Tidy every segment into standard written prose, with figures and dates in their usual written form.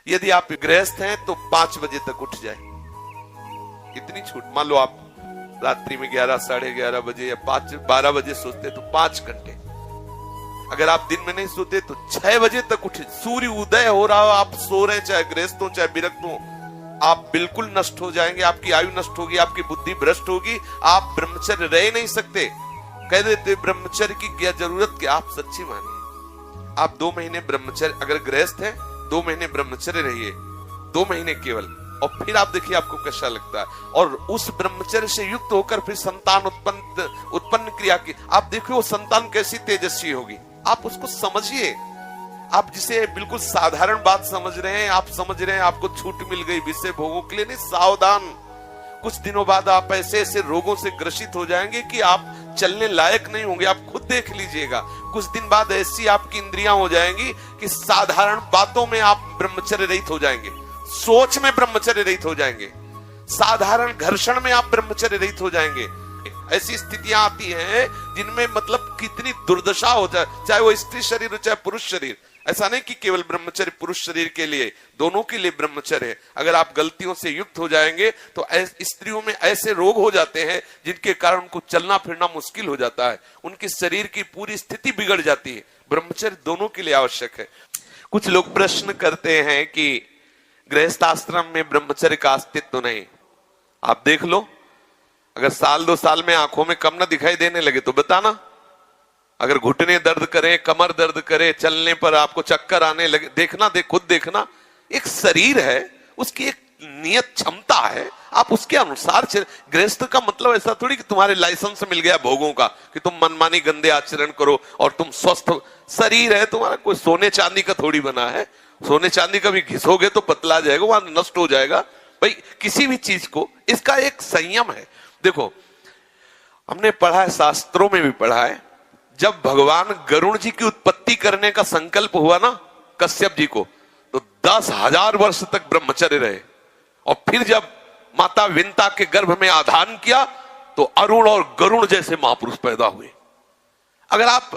यदि आप गृहस्थ हैं तो 5 बजे तक उठ जाए, इतनी छूट। मान लो आप रात्रि में 11, साढ़े 11 बजे या 12 बजे सोते तो 5 घंटे। अगर आप दिन में नहीं सोते तो 6 बजे तक उठे। सूर्य उदय हो रहा हो, आप सो रहे हैं, चाहे गृहस्थ हो चाहे विरक्त हो, आप बिल्कुल नष्ट हो जाएंगे, आपकी आयु नष्ट होगी, आपकी बुद्धि भ्रष्ट होगी, आप ब्रह्मचर्य रह नहीं सकते। कह देते ब्रह्मचर्य की क्या जरूरत, क्या आप सच्ची मानिए। आप 2 महीने ब्रह्मचर्य, अगर गृहस्थ है 2 महीने ब्रह्मचर्य रहिए, 2 महीने केवल, और फिर आप देखिए आपको कैसा लगता है। और उस ब्रह्मचर्य से युक्त होकर फिर संतान उत्पन्न क्रिया की, आप देखिए वो संतान कैसी तेजस्वी होगी, आप उसको समझिए। आप जिसे बिल्कुल साधारण बात समझ रहे हैं, आप समझ रहे हैं आपको छूट मिल गई विषय भोगों के लिए, नहीं, सावधान। कुछ दिनों बाद आप ऐसे ऐसे रोगों से ग्रसित हो जाएंगे कि आप चलने लायक नहीं होंगे। आप खुद देख लीजिएगा, कुछ दिन बाद ऐसी आपकी इंद्रियां हो जाएंगी कि साधारण बातों में आप ब्रह्मचर्य रहित हो जाएंगे, सोच में ब्रह्मचर्य रहित हो जाएंगे, साधारण घर्षण में आप ब्रह्मचर्य रहित हो जाएंगे। ऐसी स्थितियां आती हैं जिनमें मतलब कितनी दुर्दशा हो जाए, चाहे वो स्त्री शरीर हो चाहे पुरुष शरीर। ऐसा नहीं कि केवल ब्रह्मचर्य पुरुष शरीर के लिए, दोनों के लिए ब्रह्मचर्य है। अगर आप गलतियों से युक्त हो जाएंगे तो स्त्रियों में ऐसे रोग हो जाते हैं जिनके कारण उनको चलना फिरना मुश्किल हो जाता है, उनके शरीर की पूरी स्थिति बिगड़ जाती है। ब्रह्मचर्य दोनों के लिए आवश्यक है। कुछ लोग प्रश्न करते हैं कि गृहस्थ आश्रम में ब्रह्मचर्य का अस्तित्व नहीं। आप देख लो, अगर 1-2 साल में आंखों में कम ना दिखाई देने लगे तो बताना। अगर घुटने दर्द करें, कमर दर्द करे, चलने पर आपको चक्कर आने लगे, देखना, खुद देखना। एक शरीर है, उसकी एक नियत क्षमता है, आप उसके अनुसार गृहस्थ का मतलब ऐसा थोड़ी कि तुम्हारे लाइसेंस मिल गया भोगों का कि तुम मनमानी गंदे आचरण करो और तुम स्वस्थ। शरीर है तुम्हारा, कोई सोने चांदी का थोड़ी बना है। सोने चांदी का भी घिसोगे तो पतला जाएगा, वहां नष्ट हो जाएगा। भाई किसी भी चीज को इसका एक संयम है। देखो, हमने पढ़ा है, शास्त्रों में भी पढ़ा है, जब भगवान गरुड़ जी की उत्पत्ति करने का संकल्प हुआ ना कश्यप जी को, तो 10,000 वर्ष तक ब्रह्मचर्य रहे। और फिर जब माता विंता के गर्भ में आधान किया तो अरुण और गरुड़ जैसे महापुरुष पैदा हुए। अगर आप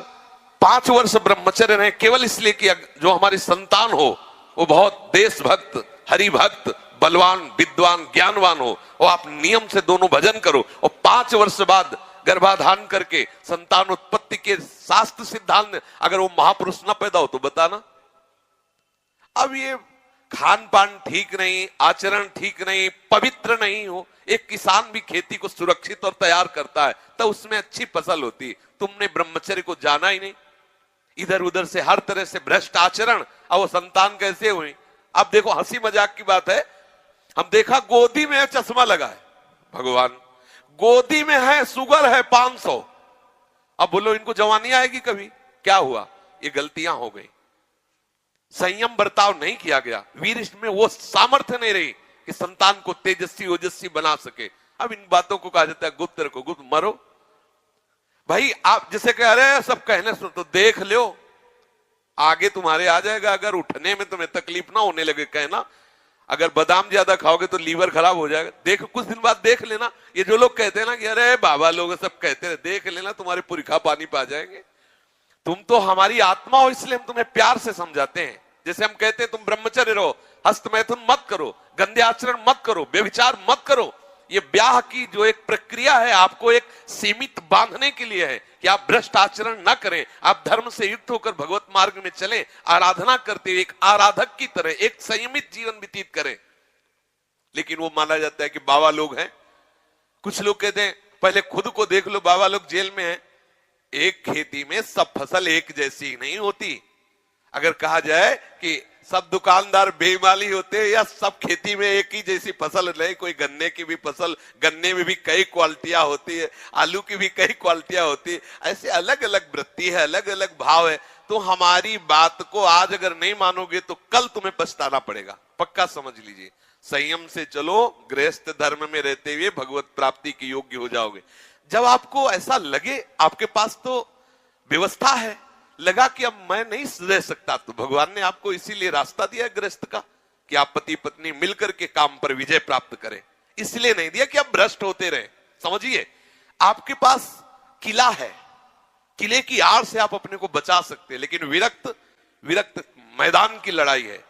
5 वर्ष ब्रह्मचर्य रहे केवल इसलिए कि जो हमारी संतान हो वो बहुत देशभक्त, हरिभक्त, बलवान, विद्वान, ज्ञानवान हो, और आप नियम से दोनों भजन करो, और 5 वर्ष बाद गर्भाधान करके संतान उत्पत्ति के शास्त्र सिद्धांत अगर वो महापुरुष न पैदा हो तो बताना। अब ये खान पान ठीक नहीं, आचरण ठीक नहीं, पवित्र नहीं हो, एक किसान भी खेती को सुरक्षित और तैयार करता है तो उसमें अच्छी फसल होती है। तुमने ब्रह्मचर्य को जाना ही नहीं, इधर उधर से हर तरह से भ्रष्ट आचरण, अब वो संतान कैसे हुई। अब देखो, हंसी मजाक की बात है, हम देखा गोदी में चश्मा लगा है, भगवान गोदी में है, शुगर है 500। अब बोलो इनको जवानी आएगी कभी? क्या हुआ? ये गलतियां हो गई, संयम बर्ताव नहीं किया गया, वीर में वो सामर्थ्य नहीं रही कि संतान को तेजस्वी ओजस्वी बना सके। अब इन बातों को कहा जाता है गुप्त रखो, गुप्त मरो। भाई आप जिसे कह रहे हैं सब कहने सुन तो देख लो, आगे तुम्हारे आ जाएगा। अगर उठने में तुम्हें तकलीफ ना होने लगे कहना, अगर बादाम ज्यादा खाओगे तो लीवर खराब हो जाएगा। देख, कुछ दिन बाद देख लेना। ये जो लोग कहते हैं ना कि अरे बाबा लोग सब कहते हैं, देख लेना तुम्हारे पुरखा पानी पा जाएंगे। तुम तो हमारी आत्मा हो, इसलिए हम तुम्हें प्यार से समझाते हैं। जैसे हम कहते हैं तुम ब्रह्मचर्य रहो, हस्त मैथुन मत करो, गंदे आचरण मत करो, व्यभिचार मत करो। ये ब्याह की जो एक प्रक्रिया है आपको एक सीमित बांधने के लिए है कि आप भ्रष्ट आचरण न करें, आप धर्म से युक्त होकर भगवत मार्ग में चलें, आराधना करते हुए एक आराधक की तरह एक संयमित जीवन व्यतीत करें। लेकिन वो माना जाता है कि बाबा लोग हैं। कुछ लोग कहते हैं पहले खुद को देख लो, बाबा लोग जेल में हैं। एक खेती में सब फसल एक जैसी नहीं होती। अगर कहा जाए कि सब दुकानदार बेईमानी होते हैं या सब खेती में एक ही जैसी फसल नहीं, कोई गन्ने की भी फसल, गन्ने में भी कई क्वालिटियां होती है, आलू की भी कई क्वालिटियां होती है, ऐसे अलग अलग वृत्ति है, अलग अलग भाव है। तो हमारी बात को आज अगर नहीं मानोगे तो कल तुम्हें पछताना पड़ेगा, पक्का समझ लीजिए। संयम से चलो, गृहस्थ धर्म में रहते हुए भगवत प्राप्ति के योग्य हो जाओगे। जब आपको ऐसा लगे आपके पास तो व्यवस्था है, लगा कि अब मैं नहीं रह सकता, तो भगवान ने आपको इसीलिए रास्ता दिया गृहस्थ का कि आप पति पत्नी मिलकर के काम पर विजय प्राप्त करें। इसलिए नहीं दिया कि आप भ्रष्ट होते रहे। समझिए, आपके पास किला है, किले की आड़ से आप अपने को बचा सकते हैं, लेकिन विरक्त मैदान की लड़ाई है।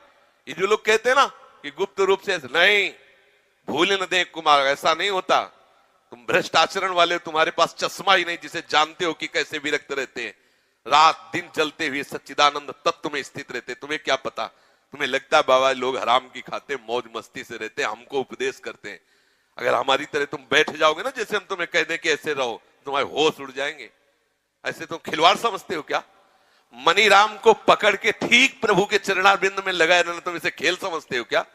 ये जो लोग कहते हैं ना कि गुप्त रूप से, नहीं, भूल न दें कुमार, ऐसा नहीं होता। तुम भ्रष्ट आचरण वाले, तुम्हारे पास चश्मा ही नहीं जिसे जानते हो कि कैसे विरक्त रहते हैं, रात दिन चलते हुए सच्चिदानंद तत्व में स्थित रहते। तुम्हें क्या पता, तुम्हें लगता है बाबा लोग हराम की खाते मौज मस्ती से रहते, हमको उपदेश करते हैं। अगर हमारी तरह तुम बैठ जाओगे ना, जैसे हम तुम्हें कह दें कि ऐसे रहो, तुम्हारे होश उड़ जाएंगे। ऐसे तुम खिलवाड़ समझते हो क्या? मनीराम को पकड़ के ठीक प्रभु के चरणारविंद में लगाए रहना, तुम इसे खेल समझते हो क्या?